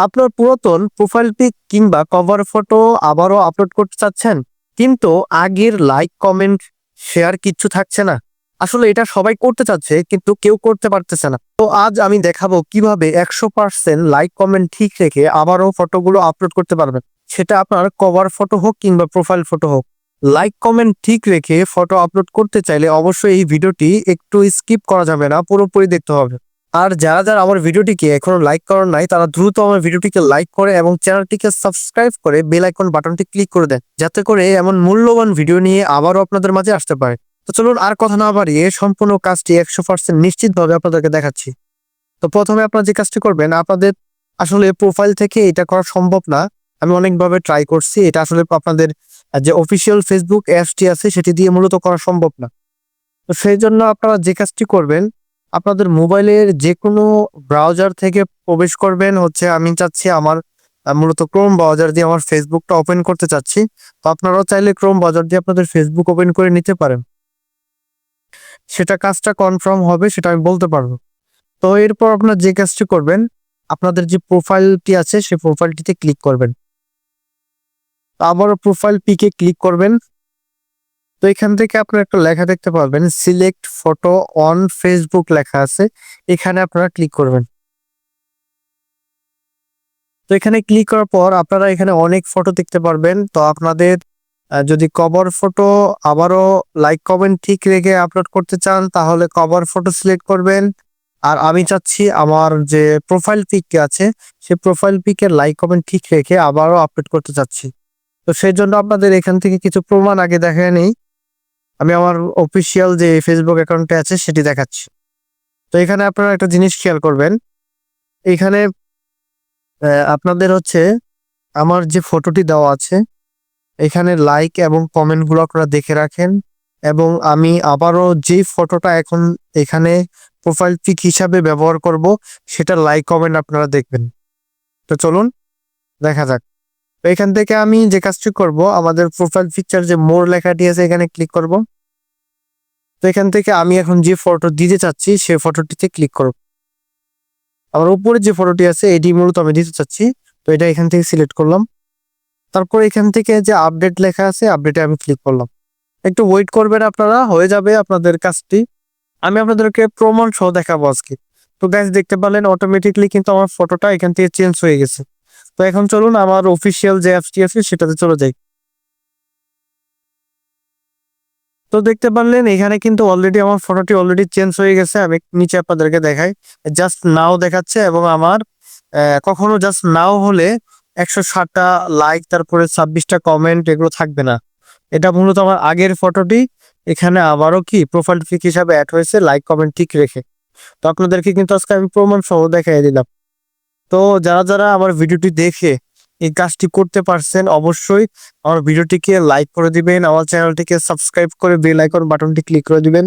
আপনার পুরাতন profile pic কিংবা কভার ফটো আবারও আপলোড করতে চাচ্ছেন, কিন্তু আগের লাইক কমেন্ট শেয়ার কিচ্ছু থাকছে না। আসলে এটা সবাই করতে চাচ্ছে কিন্তু কেউ করতে পারতেছে না। তো আজ আমি দেখাবো কিভাবে 100% লাইক কমেন্ট ঠিক রেখে আবারও ফটোগুলো আপলোড করতে পারবেন। সেটা আপনার কভার ফটো হোক কিংবা প্রোফাইল ফটো হোক। লাইক কমেন্ট ঠিক রেখে ফটো আপলোড করতে চাইলে অবশ্যই এই ভিডিওটি একটু স্কিপ করা যাবে না, পুরোপুরি দেখতে হবে। আর যারা যারা আমার ভিডিওটিকে এখনো লাইক করেন নাই তারা দ্রুত আমার ভিডিওটিকে লাইক করে এবং চ্যানেলটিকে সাবস্ক্রাইব করে বেল আইকন বাটনটি ক্লিক করে দেন, যাতে করে এমন মূল্যবান ভিডিও নিয়ে আবারও আপনাদের মাঝে আসতে পারে। তো চলুন আর কথা না বাড়িয়ে সম্পূর্ণ কাজটি 100% নিশ্চিতভাবে আপনাদেরকে দেখাচ্ছি। তো প্রথমে আপনারা যে কাজটি করবেন, আপনাদের আসলে প্রোফাইল থেকে এটা করা সম্ভব না। আমি অনেকভাবে ট্রাই করছি, এটা আসলে আপনাদের যে অফিসিয়াল ফেসবুক অ্যাপসটি আছে সেটি দিয়ে মূলত করা সম্ভব না। তো সেই জন্য আপনারা যে কাজটি করবেন, আপনাদের মোবাইলের যে কোনো ব্রাউজার থেকে প্রবেশ করবেন। আমি চাচ্ছি আমার মূলত ক্রোম ব্রাউজার দিয়ে আমার ফেসবুকটা ওপেন করতে চাচ্ছি। তো আপনারাও চাইলে ক্রোম ব্রাউজার দিয়ে আপনাদের ফেসবুক ওপেন করে নিতে পারেন। সেটা কাজটা কনফার্ম হবে সেটা আমি বলতে পারবো। তো এরপর আপনার যে কাজটি করবেন, আপনাদের যে প্রোফাইলটি আছে সেই প্রোফাইলটিতে ক্লিক করবেন। আবারও প্রোফাইল পিকে ক্লিক করবেন। তো এখান থেকে আপনারা একটা লেখা দেখতে পাবেন, সিলেক্ট ফটো অন ফেসবুক লেখা আছে, এখানে আপনারা ক্লিক করবেন। তো এখানে ক্লিক করার পর আপনারা এখানে অনেক ফটো দেখতে পারবেন। তো আপনাদের যদি কভার ফটো আবারও লাইক কমেন্ট ঠিক রেখে আপলোড করতে চান তাহলে কভার ফটো সিলেক্ট করবেন। আর আমি চাচ্ছি আমার যে প্রোফাইল পিকটি আছে সেই প্রোফাইল পিকের লাইক কমেন্ট ঠিক রেখে আবারও আপলোড করতে চাচ্ছি। তো সেই জন্য আপনাদের এখান থেকে কিছু প্রমাণ আগে দেখায় নেই। আমি আমার অফিসিয়াল যে ফেসবুক অ্যাকাউন্টে আছে সেটি দেখাচ্ছি। তো এখানে আপনারা একটা জিনিস খেয়াল করবেন, এখানে আপনাদের আমার যে ফটোটি দেওয়া আছে এখানে লাইক এবং কমেন্ট গুলো আপনারা দেখে রাখেন। এবং আমি আবারও যে ফটোটা এখন এখানে প্রোফাইল পিক হিসাবে ব্যবহার করব সেটা লাইক কমেন্ট আপনারা দেখবেন। তো চলুন দেখা যাক। তো এখান থেকে আমি যে কাজটি করব, আমাদের প্রোফাইল পিকচার যে মোর লেখাটি আছে এখানে ক্লিক করব। তো এখান থেকে আমি এখন যে ফটো দিতে চাচ্ছি সেই ফটোটিতে ক্লিক করব। আমার উপরে যে ফটোটি আছে এটি মূলত আমি দিতে চাচ্ছি। তো এটা এখান থেকে সিলেক্ট করলাম। তারপর এখান থেকে যে আপডেট লেখা আছে আপডেটে আমি ক্লিক করলাম। একটু ওয়েট করবেন আপনারা, হয়ে যাবে আপনাদের কাজটি। আমি আপনাদেরকে প্রমাণ সহ দেখাবো আজকে। তো গাইস দেখতে পারলেন অটোমেটিকলি কিন্তু আমার ফটোটা এখান থেকে চেঞ্জ হয়ে গেছে। তো এখন চলুন আমার অফিসিয়াল যে অ্যাপসটি আছে সেটাতে চলে যাই। তো দেখতে পারলেন এখানে কিন্তু অলরেডি আমার ফটোটি অলরেডি চেঞ্জ হয়ে গেছে। আমি নিচে আপনাদেরকে দেখাই, জাস্ট নাও দেখাচ্ছে এবং আমার কখনো জাস্ট নাও হলে 160টা লাইক তারপরে 26টা কমেন্ট এগুলো থাকবে না। এটা মূলত আমার আগের ফটোটি এখানে আবারও কি প্রোফাইল পিক হিসাবে অ্যাড হয়েছে লাইক কমেন্ট ঠিক রেখে। তো আপনাদেরকে কিন্তু আজকে আমি প্রমাণ সহ দেখাই দিলাম। তো যারা যারা আমার ভিডিওটি দেখে এই কাজটি করতে পারছেন অবশ্যই আমার ভিডিওটিকে লাইক করে দিবেন, আমার চ্যানেলটিকে সাবস্ক্রাইব করে বেল আইকন বাটনটি ক্লিক করে দিবেন।